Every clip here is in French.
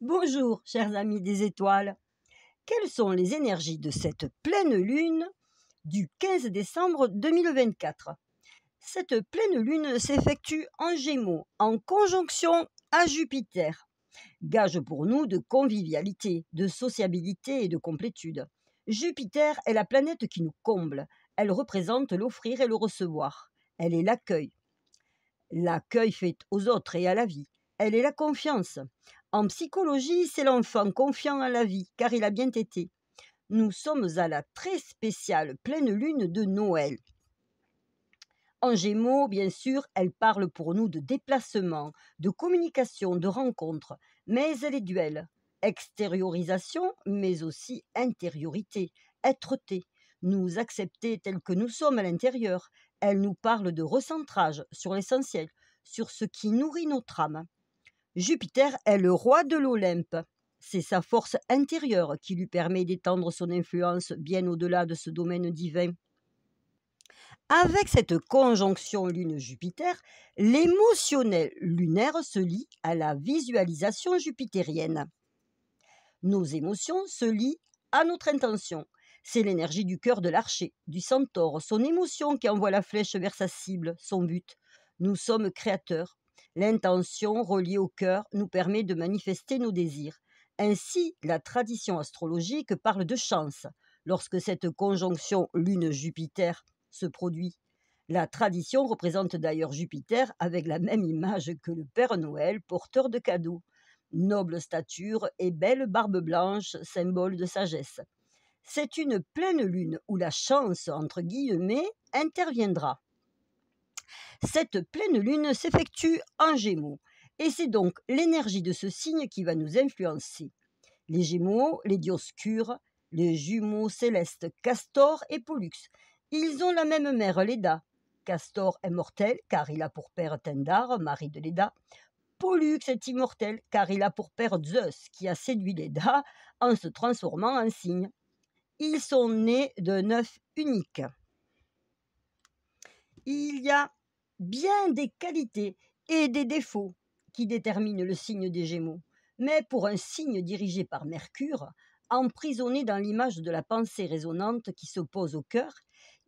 Bonjour, chers amis des étoiles. Quelles sont les énergies de cette pleine lune du 15 décembre 2024? Cette pleine lune s'effectue en Gémeaux, en conjonction à Jupiter. Gage pour nous de convivialité, de sociabilité et de complétude. Jupiter est la planète qui nous comble. Elle représente l'offrir et le recevoir. Elle est l'accueil. L'accueil fait aux autres et à la vie. Elle est la confiance. En psychologie, c'est l'enfant confiant à la vie, car il a bien tété. Nous sommes à la très spéciale pleine lune de Noël. En Gémeaux, bien sûr, elle parle pour nous de déplacement, de communication, de rencontre, mais elle est duel. Extériorisation, mais aussi intériorité, êtreté. Nous accepter tels que nous sommes à l'intérieur. Elle nous parle de recentrage sur l'essentiel, sur ce qui nourrit notre âme. Jupiter est le roi de l'Olympe. C'est sa force intérieure qui lui permet d'étendre son influence bien au-delà de ce domaine divin. Avec cette conjonction Lune-Jupiter, l'émotionnel lunaire se lie à la visualisation jupitérienne. Nos émotions se lient à notre intention. C'est l'énergie du cœur de l'archer, du centaure, son émotion qui envoie la flèche vers sa cible, son but. Nous sommes créateurs. L'intention reliée au cœur nous permet de manifester nos désirs. Ainsi, la tradition astrologique parle de chance lorsque cette conjonction Lune-Jupiter se produit. La tradition représente d'ailleurs Jupiter avec la même image que le Père Noël, porteur de cadeaux. Noble stature et belle barbe blanche, symbole de sagesse. C'est une pleine lune où la chance, entre guillemets, interviendra. Cette pleine lune s'effectue en Gémeaux, et c'est donc l'énergie de ce signe qui va nous influencer. Les Gémeaux, les Dioscures, les jumeaux célestes Castor et Pollux, ils ont la même mère Léda. Castor est mortel car il a pour père Tindar, mari de Léda. Pollux est immortel car il a pour père Zeus qui a séduit Léda en se transformant en cygne. Ils sont nés d'un œuf unique. Il y a bien des qualités et des défauts qui déterminent le signe des Gémeaux. Mais pour un signe dirigé par Mercure, emprisonné dans l'image de la pensée résonante qui s'oppose au cœur,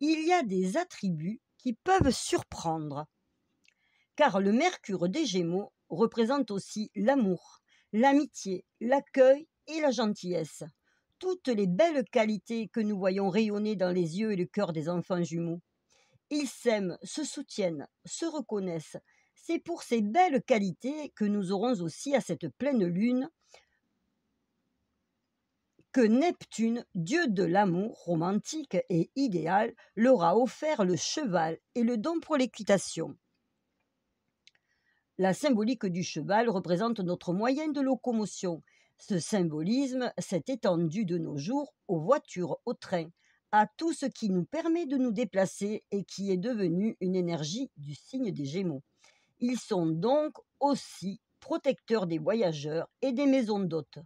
il y a des attributs qui peuvent surprendre. Car le Mercure des Gémeaux représente aussi l'amour, l'amitié, l'accueil et la gentillesse. Toutes les belles qualités que nous voyons rayonner dans les yeux et le cœur des enfants jumeaux. Ils s'aiment, se soutiennent, se reconnaissent. C'est pour ces belles qualités que nous aurons aussi à cette pleine lune que Neptune, dieu de l'amour romantique et idéal, leur a offert le cheval et le don pour l'équitation. La symbolique du cheval représente notre moyen de locomotion. Ce symbolisme s'est étendu de nos jours aux voitures, aux trains, à tout ce qui nous permet de nous déplacer et qui est devenu une énergie du signe des Gémeaux. Ils sont donc aussi protecteurs des voyageurs et des maisons d'hôtes.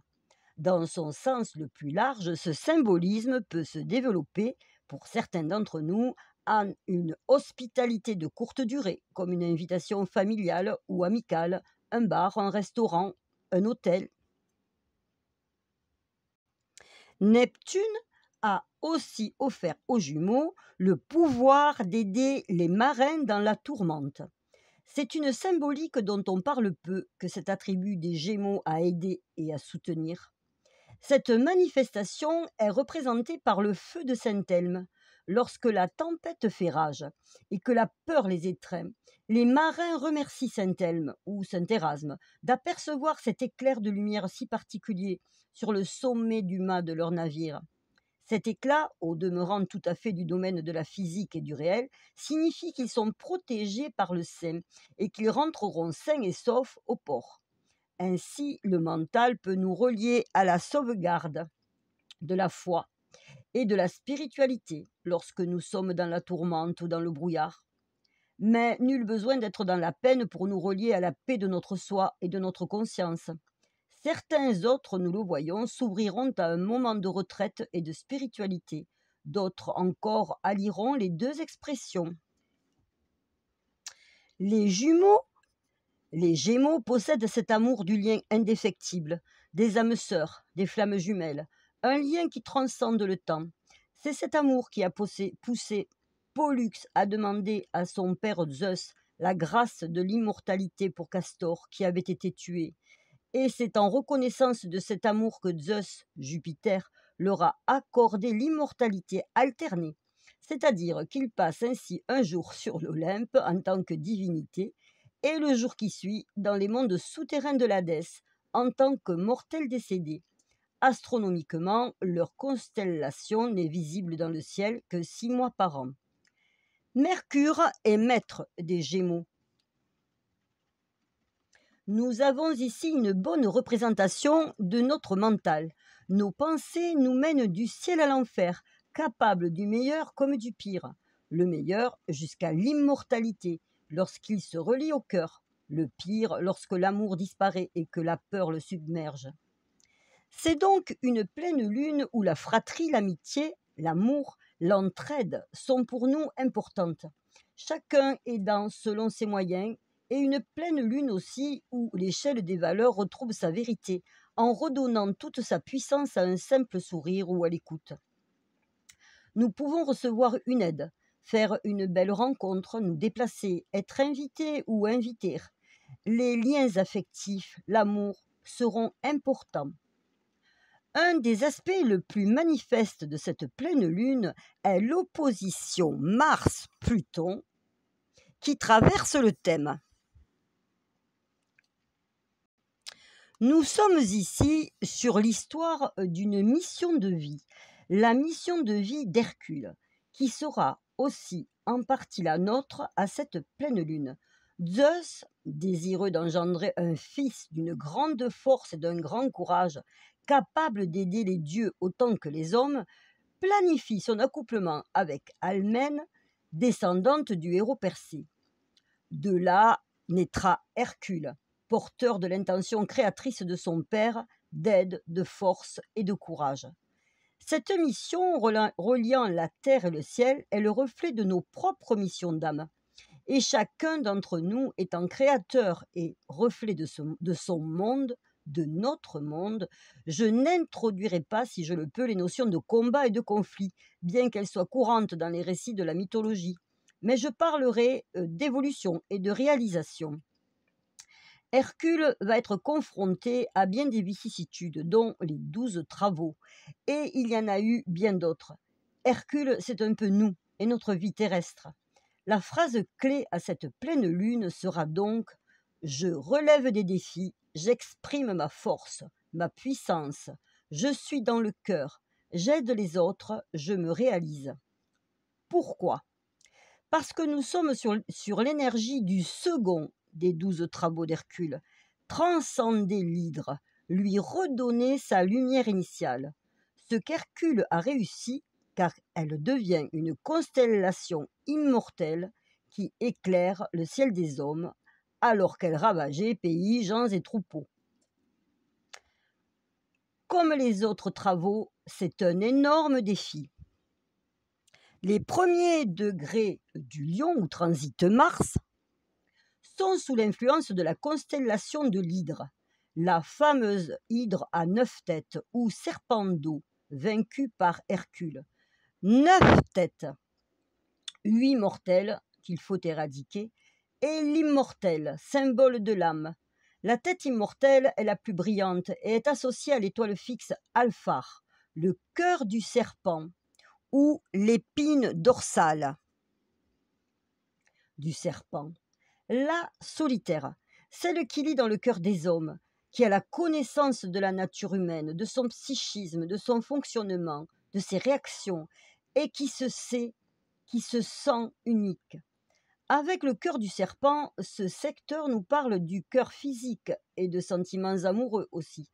Dans son sens le plus large, ce symbolisme peut se développer, pour certains d'entre nous, en une hospitalité de courte durée, comme une invitation familiale ou amicale, un bar, un restaurant, un hôtel. Neptune a aussi offert aux jumeaux le pouvoir d'aider les marins dans la tourmente. C'est une symbolique dont on parle peu, que cet attribut des Gémeaux à aider et à soutenir. Cette manifestation est représentée par le feu de Saint-Elme. Lorsque la tempête fait rage et que la peur les étreint, les marins remercient Saint-Elme ou Saint-Érasme d'apercevoir cet éclair de lumière si particulier sur le sommet du mât de leur navire. Cet éclat, au demeurant tout à fait du domaine de la physique et du réel, signifie qu'ils sont protégés par le saint et qu'ils rentreront sains et saufs au port. Ainsi, le mental peut nous relier à la sauvegarde de la foi et de la spiritualité lorsque nous sommes dans la tourmente ou dans le brouillard. Mais nul besoin d'être dans la peine pour nous relier à la paix de notre soi et de notre conscience. Certains autres, nous le voyons, s'ouvriront à un moment de retraite et de spiritualité. D'autres encore allieront les deux expressions. Les Gémeaux possèdent cet amour du lien indéfectible, des âmes sœurs, des flammes jumelles, un lien qui transcende le temps. C'est cet amour qui a poussé Pollux à demander à son père Zeus la grâce de l'immortalité pour Castor qui avait été tué. Et c'est en reconnaissance de cet amour que Zeus, Jupiter, leur a accordé l'immortalité alternée, c'est-à-dire qu'il passe ainsi un jour sur l'Olympe en tant que divinité et le jour qui suit dans les mondes souterrains de l'Hadès en tant que mortel décédé. Astronomiquement, leur constellation n'est visible dans le ciel que 6 mois par an. Mercure est maître des Gémeaux. Nous avons ici une bonne représentation de notre mental. Nos pensées nous mènent du ciel à l'enfer, capables du meilleur comme du pire. Le meilleur jusqu'à l'immortalité, lorsqu'il se relie au cœur. Le pire lorsque l'amour disparaît et que la peur le submerge. C'est donc une pleine lune où la fratrie, l'amitié, l'amour, l'entraide sont pour nous importantes. Chacun aidant selon ses moyens, et une pleine lune aussi où l'échelle des valeurs retrouve sa vérité, en redonnant toute sa puissance à un simple sourire ou à l'écoute. Nous pouvons recevoir une aide, faire une belle rencontre, nous déplacer, être invités ou inviter. Les liens affectifs, l'amour, seront importants. Un des aspects le plus manifeste de cette pleine lune est l'opposition Mars-Pluton qui traverse le thème. Nous sommes ici sur l'histoire d'une mission de vie, la mission de vie d'Hercule, qui sera aussi en partie la nôtre à cette pleine lune. Zeus, désireux d'engendrer un fils d'une grande force et d'un grand courage, capable d'aider les dieux autant que les hommes, planifie son accouplement avec Almène, descendante du héros Persée. De là naîtra Hercule, porteur de l'intention créatrice de son père d'aide, de force et de courage. Cette mission reliant la terre et le ciel est le reflet de nos propres missions d'âme. Et chacun d'entre nous étant créateur et reflet de son monde, de notre monde, je n'introduirai pas, si je le peux, les notions de combat et de conflit, bien qu'elles soient courantes dans les récits de la mythologie. Mais je parlerai d'évolution et de réalisation. Hercule va être confronté à bien des vicissitudes, dont les 12 travaux, et il y en a eu bien d'autres. Hercule, c'est un peu nous et notre vie terrestre. La phrase clé à cette pleine lune sera donc « Je relève des défis, j'exprime ma force, ma puissance, je suis dans le cœur, j'aide les autres, je me réalise. » Pourquoi ? Parce que nous sommes sur l'énergie du second des 12 travaux d'Hercule, transcender l'hydre, lui redonner sa lumière initiale. Ce qu'Hercule a réussi, car elle devient une constellation immortelle qui éclaire le ciel des hommes, alors qu'elle ravageait pays, gens et troupeaux. Comme les autres travaux, c'est un énorme défi. Les premiers degrés du Lion où transite Mars sont sous l'influence de la constellation de l'Hydre, la fameuse Hydre à 9 têtes ou serpent d'eau, vaincu par Hercule. 9 têtes, 8 mortels qu'il faut éradiquer, et l'immortel, symbole de l'âme. La tête immortelle est la plus brillante et est associée à l'étoile fixe Alphar, le cœur du serpent, ou l'épine dorsale du serpent. La solitaire, celle qui lit dans le cœur des hommes, qui a la connaissance de la nature humaine, de son psychisme, de son fonctionnement, de ses réactions, et qui se sait, qui se sent unique. Avec le cœur du serpent, ce secteur nous parle du cœur physique et de sentiments amoureux aussi.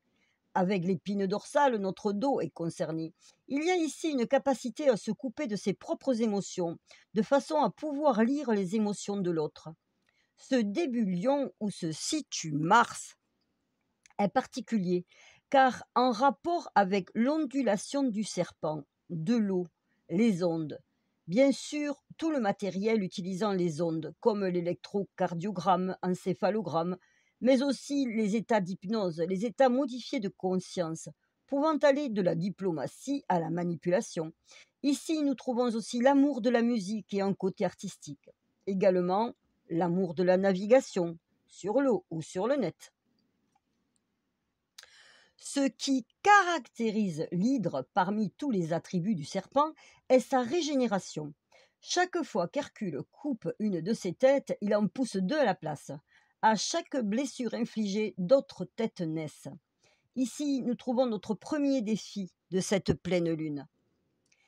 Avec l'épine dorsale, notre dos est concerné. Il y a ici une capacité à se couper de ses propres émotions, de façon à pouvoir lire les émotions de l'autre. Ce début lion où se situe Mars est particulier, car en rapport avec l'ondulation du serpent, de l'eau, les ondes, bien sûr tout le matériel utilisant les ondes, comme l'électrocardiogramme, encéphalogramme, mais aussi les états d'hypnose, les états modifiés de conscience, pouvant aller de la diplomatie à la manipulation. Ici, nous trouvons aussi l'amour de la musique et un côté artistique. Également, l'amour de la navigation, sur l'eau ou sur le net. Ce qui caractérise l'hydre parmi tous les attributs du serpent est sa régénération. Chaque fois qu'Hercule coupe une de ses têtes, il en pousse deux à la place. À chaque blessure infligée, d'autres têtes naissent. Ici, nous trouvons notre premier défi de cette pleine lune,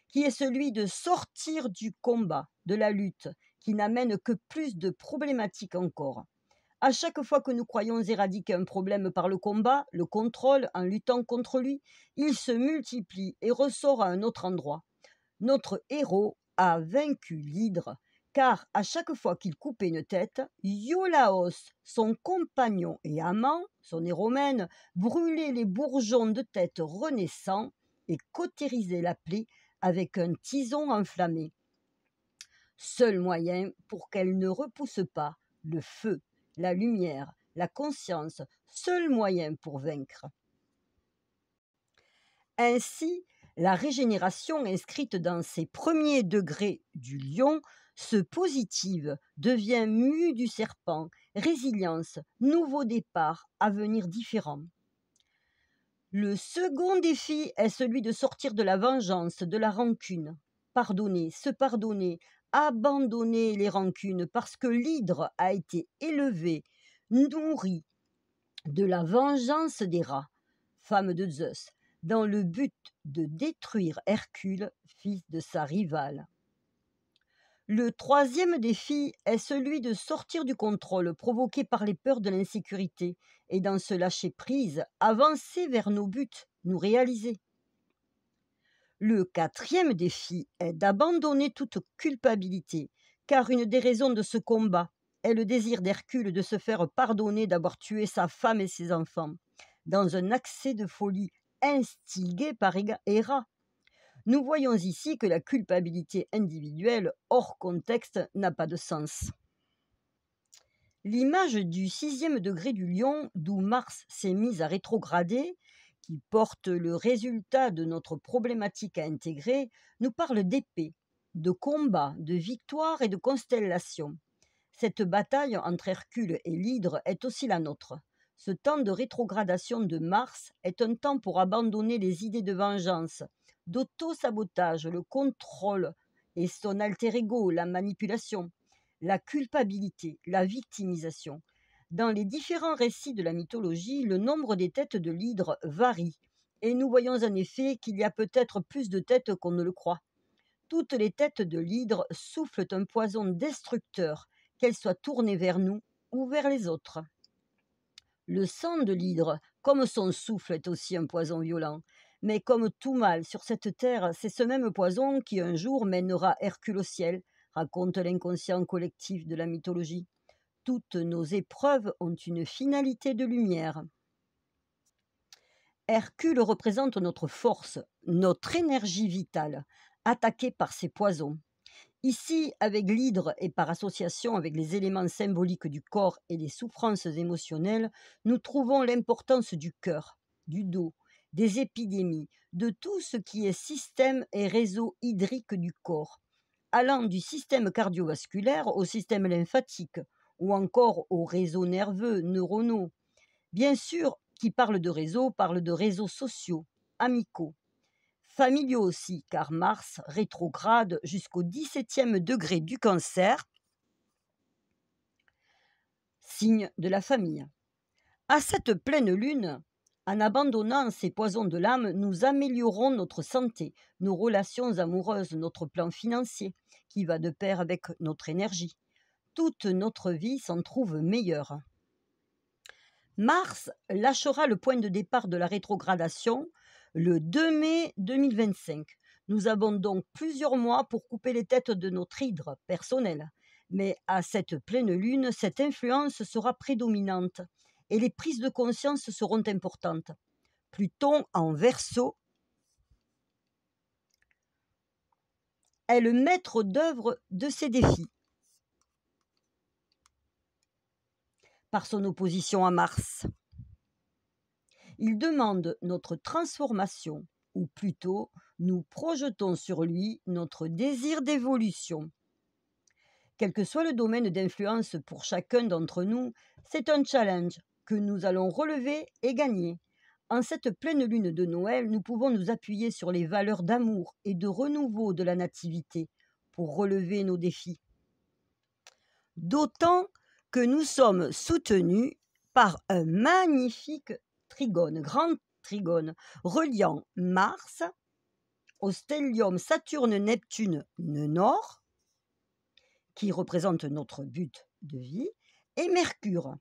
qui est celui de sortir du combat, de la lutte, qui n'amène que plus de problématiques encore. À chaque fois que nous croyons éradiquer un problème par le combat, le contrôle, en luttant contre lui, il se multiplie et ressort à un autre endroit. Notre héros a vaincu l'hydre, car à chaque fois qu'il coupait une tête, Iolaos, son compagnon et amant, son héromène, brûlait les bourgeons de tête renaissants et cautérisait la plaie avec un tison enflammé. Seul moyen pour qu'elle ne repousse pas le feu, la lumière, la conscience, seul moyen pour vaincre. Ainsi, la régénération inscrite dans ces premiers degrés du lion se positive, devient mue du serpent, résilience, nouveau départ, avenir différent. Le second défi est celui de sortir de la vengeance, de la rancune. Pardonner, se pardonner, abandonner les rancunes parce que l'hydre a été élevé, nourri de la vengeance des rats, femme de Zeus, dans le but de détruire Hercule, fils de sa rivale. Le troisième défi est celui de sortir du contrôle provoqué par les peurs de l'insécurité et dans ce lâcher-prise, avancer vers nos buts, nous réaliser. Le quatrième défi est d'abandonner toute culpabilité, car une des raisons de ce combat est le désir d'Hercule de se faire pardonner d'avoir tué sa femme et ses enfants, dans un accès de folie instigé par Héra. Nous voyons ici que la culpabilité individuelle, hors contexte, n'a pas de sens. L'image du 6e degré du lion, d'où Mars s'est mise à rétrograder, qui porte le résultat de notre problématique à intégrer, nous parle d'épée, de combat, de victoire et de constellation. Cette bataille entre Hercule et l'hydre est aussi la nôtre. Ce temps de rétrogradation de Mars est un temps pour abandonner les idées de vengeance, d'auto-sabotage, le contrôle et son alter ego, la manipulation, la culpabilité, la victimisation. Dans les différents récits de la mythologie, le nombre des têtes de l'hydre varie, et nous voyons en effet qu'il y a peut-être plus de têtes qu'on ne le croit. Toutes les têtes de l'hydre soufflent un poison destructeur, qu'elles soient tournées vers nous ou vers les autres. Le sang de l'hydre, comme son souffle, est aussi un poison violent. Mais comme tout mal sur cette terre, c'est ce même poison qui un jour mènera Hercule au ciel, raconte l'inconscient collectif de la mythologie. Toutes nos épreuves ont une finalité de lumière. Hercule représente notre force, notre énergie vitale, attaquée par ces poisons. Ici, avec l'hydre et par association avec les éléments symboliques du corps et les souffrances émotionnelles, nous trouvons l'importance du cœur, du dos, des épidémies, de tout ce qui est système et réseau hydrique du corps, allant du système cardiovasculaire au système lymphatique ou encore aux réseaux nerveux, neuronaux. Bien sûr, qui parle de réseaux sociaux, amicaux. Familiaux aussi, car Mars rétrograde jusqu'au 17e degré du Cancer, signe de la famille. À cette pleine lune, en abandonnant ces poisons de l'âme, nous améliorons notre santé, nos relations amoureuses, notre plan financier, qui va de pair avec notre énergie. Toute notre vie s'en trouve meilleure. Mars lâchera le point de départ de la rétrogradation le 2 mai 2025. Nous avons donc plusieurs mois pour couper les têtes de notre hydre personnel. Mais à cette pleine lune, cette influence sera prédominante et les prises de conscience seront importantes. Pluton en Verseau est le maître d'œuvre de ces défis. par son opposition à Mars. Il demande notre transformation, ou plutôt, nous projetons sur lui notre désir d'évolution. Quel que soit le domaine d'influence pour chacun d'entre nous, c'est un challenge que nous allons relever et gagner. En cette pleine lune de Noël, nous pouvons nous appuyer sur les valeurs d'amour et de renouveau de la nativité pour relever nos défis. D'autant que nous sommes soutenus par un magnifique trigone, grand trigone, reliant Mars au stellium Saturne-Neptune-Nœud Nord, qui représente notre but de vie, et Mercure.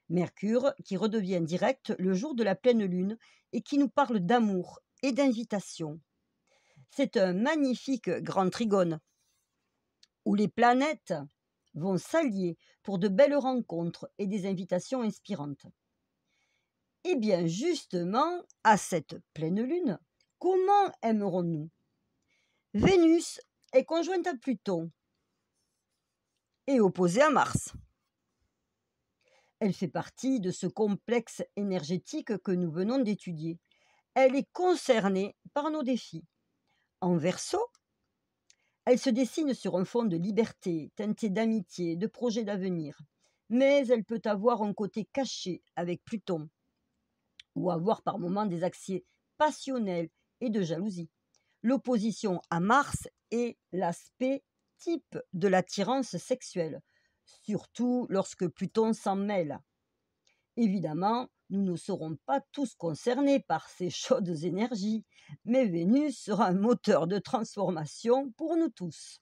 Mercure qui redevient direct le jour de la pleine lune et qui nous parle d'amour et d'invitation. C'est un magnifique grand trigone où les planètes vont s'allier pour de belles rencontres et des invitations inspirantes. Eh bien, justement, à cette pleine lune, comment aimerons-nous? Vénus est conjointe à Pluton et opposée à Mars. Elle fait partie de ce complexe énergétique que nous venons d'étudier. Elle est concernée par nos défis. En Verseau, elle se dessine sur un fond de liberté, teinté d'amitié, de projets d'avenir. Mais elle peut avoir un côté caché avec Pluton, ou avoir par moments des accès passionnels et de jalousie. L'opposition à Mars est l'aspect type de l'attirance sexuelle, surtout lorsque Pluton s'en mêle. Évidemment, nous ne serons pas tous concernés par ces chaudes énergies, mais Vénus sera un moteur de transformation pour nous tous.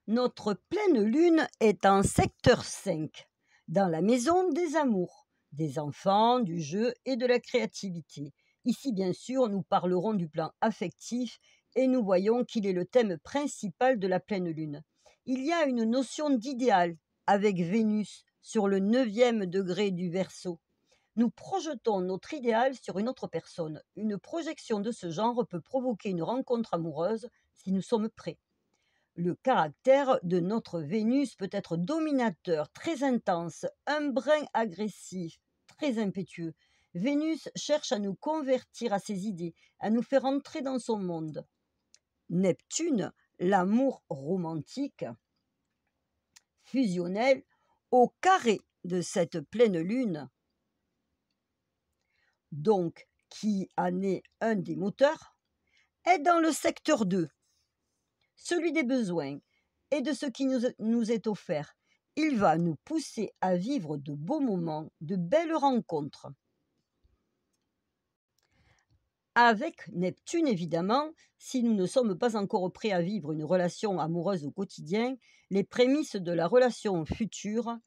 Notre pleine lune est en secteur 5, dans la maison des amours, des enfants, du jeu et de la créativité. Ici, bien sûr, nous parlerons du plan affectif et nous voyons qu'il est le thème principal de la pleine lune. Il y a une notion d'idéal avec Vénus sur le 9e degré du Verseau. Nous projetons notre idéal sur une autre personne. Une projection de ce genre peut provoquer une rencontre amoureuse si nous sommes prêts. Le caractère de notre Vénus peut être dominateur, très intense, un brin agressif, très impétueux. Vénus cherche à nous convertir à ses idées, à nous faire entrer dans son monde. Neptune, l'amour romantique, fusionnel, au carré de cette pleine lune, donc qui en est un des moteurs, est dans le secteur 2, celui des besoins et de ce qui nous est offert. Il va nous pousser à vivre de beaux moments, de belles rencontres. Avec Neptune, évidemment, si nous ne sommes pas encore prêts à vivre une relation amoureuse au quotidien, les prémices de la relation future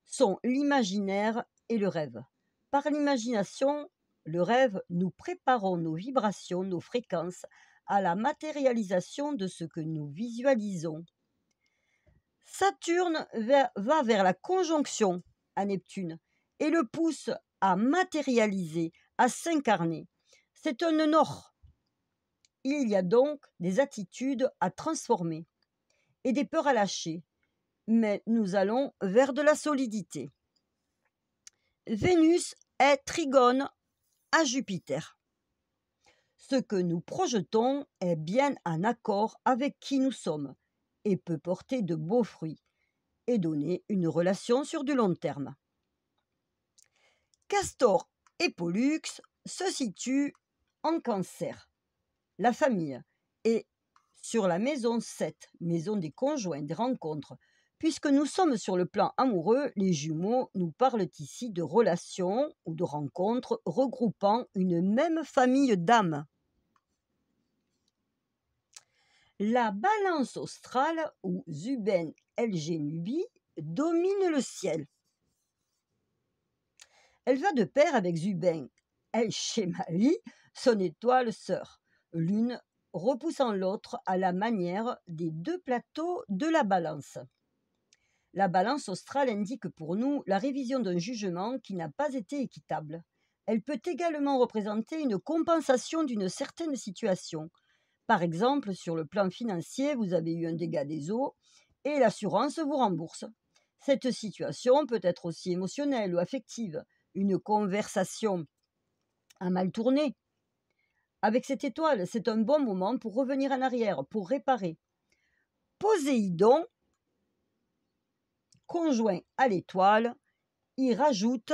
sont l'imaginaire et le rêve. Par l'imagination, le rêve, nous préparons nos vibrations, nos fréquences à la matérialisation de ce que nous visualisons. Saturne va vers la conjonction à Neptune et le pousse à matérialiser, à s'incarner. C'est un nœud nord. Il y a donc des attitudes à transformer et des peurs à lâcher, mais nous allons vers de la solidité. Vénus est trigone à Jupiter. Ce que nous projetons est bien en accord avec qui nous sommes et peut porter de beaux fruits et donner une relation sur du long terme. Castor et Pollux se situent en Cancer, la famille, et sur la maison 7, maison des conjoints, des rencontres. Puisque nous sommes sur le plan amoureux, les jumeaux nous parlent ici de relations ou de rencontres regroupant une même famille d'âmes. La balance australe, ou Zuben LG Nubie, domine le ciel. Elle va de pair avec Zuben El Shemali, son étoile sœur, l'une repoussant l'autre à la manière des deux plateaux de la balance. La balance australe indique pour nous la révision d'un jugement qui n'a pas été équitable. Elle peut également représenter une compensation d'une certaine situation. Par exemple, sur le plan financier, vous avez eu un dégât des eaux et l'assurance vous rembourse. Cette situation peut être aussi émotionnelle ou affective. Une conversation a mal tourné. Avec cette étoile, c'est un bon moment pour revenir en arrière, pour réparer. Poséidon, conjoint à l'étoile, il rajoute...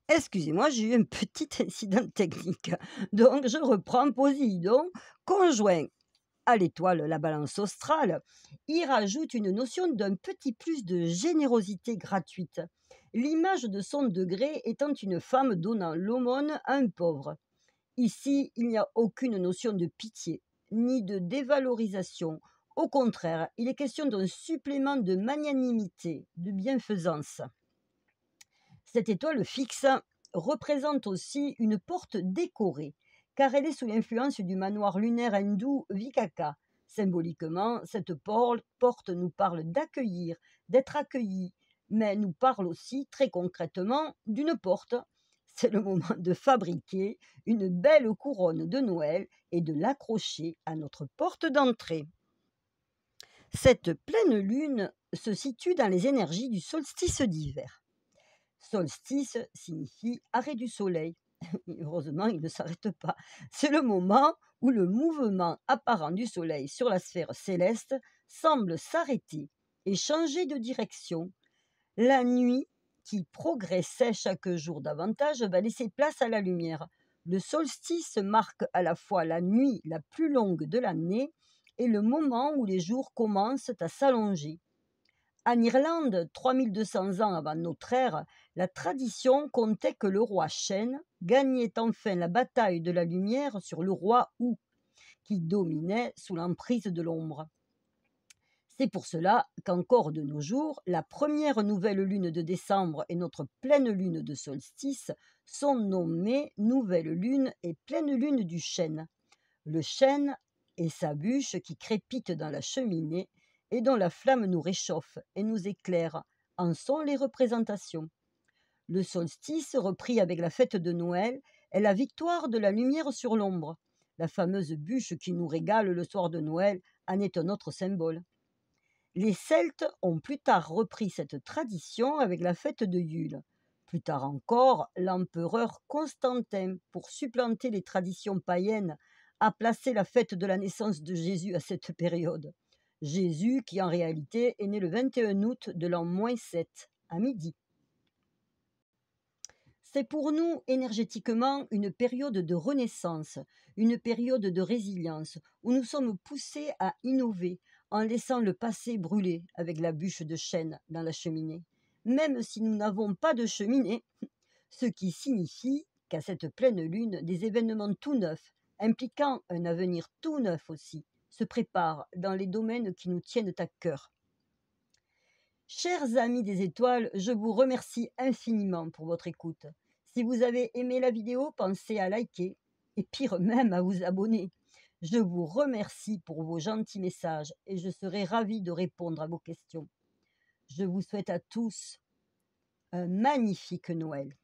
Excusez-moi, j'ai eu un petit incident technique. Donc, je reprends Poséidon, conjoint à l'étoile, la balance australe, il rajoute une notion d'un petit plus de générosité gratuite. L'image de son degré étant une femme donnant l'aumône à un pauvre. Ici, il n'y a aucune notion de pitié, ni de dévalorisation. Au contraire, il est question d'un supplément de magnanimité, de bienfaisance. Cette étoile fixe représente aussi une porte décorée, car elle est sous l'influence du manoir lunaire hindou Vikaka. Symboliquement, cette porte nous parle d'accueillir, d'être accueilli, mais nous parle aussi très concrètement d'une porte. C'est le moment de fabriquer une belle couronne de Noël et de l'accrocher à notre porte d'entrée. Cette pleine lune se situe dans les énergies du solstice d'hiver. Solstice signifie arrêt du soleil. Heureusement, il ne s'arrête pas. C'est le moment où le mouvement apparent du soleil sur la sphère céleste semble s'arrêter et changer de direction. La nuit, qui progressait chaque jour davantage, va laisser place à la lumière. Le solstice marque à la fois la nuit la plus longue de l'année et le moment où les jours commencent à s'allonger. En Irlande, 3200 ans avant notre ère, la tradition contait que le roi Chêne gagnait enfin la bataille de la lumière sur le roi Hou, qui dominait sous l'emprise de l'ombre. C'est pour cela qu'encore de nos jours, la première nouvelle lune de décembre et notre pleine lune de solstice sont nommées nouvelle lune et pleine lune du chêne. Le chêne est sa bûche qui crépite dans la cheminée et dont la flamme nous réchauffe et nous éclaire, en sont les représentations. Le solstice, repris avec la fête de Noël, est la victoire de la lumière sur l'ombre. La fameuse bûche qui nous régale le soir de Noël en est un autre symbole. Les Celtes ont plus tard repris cette tradition avec la fête de Yule. Plus tard encore, l'empereur Constantin, pour supplanter les traditions païennes, a placé la fête de la naissance de Jésus à cette période. Jésus qui en réalité est né le 21 août de l'an -7, à midi. C'est pour nous énergétiquement une période de renaissance, une période de résilience, où nous sommes poussés à innover en laissant le passé brûler avec la bûche de chêne dans la cheminée, même si nous n'avons pas de cheminée, ce qui signifie qu'à cette pleine lune, des événements tout neufs, impliquant un avenir tout neuf aussi, se préparent dans les domaines qui nous tiennent à cœur. Chers amis des étoiles, je vous remercie infiniment pour votre écoute. Si vous avez aimé la vidéo, pensez à liker et pire même à vous abonner. Je vous remercie pour vos gentils messages et je serai ravie de répondre à vos questions. Je vous souhaite à tous un magnifique Noël.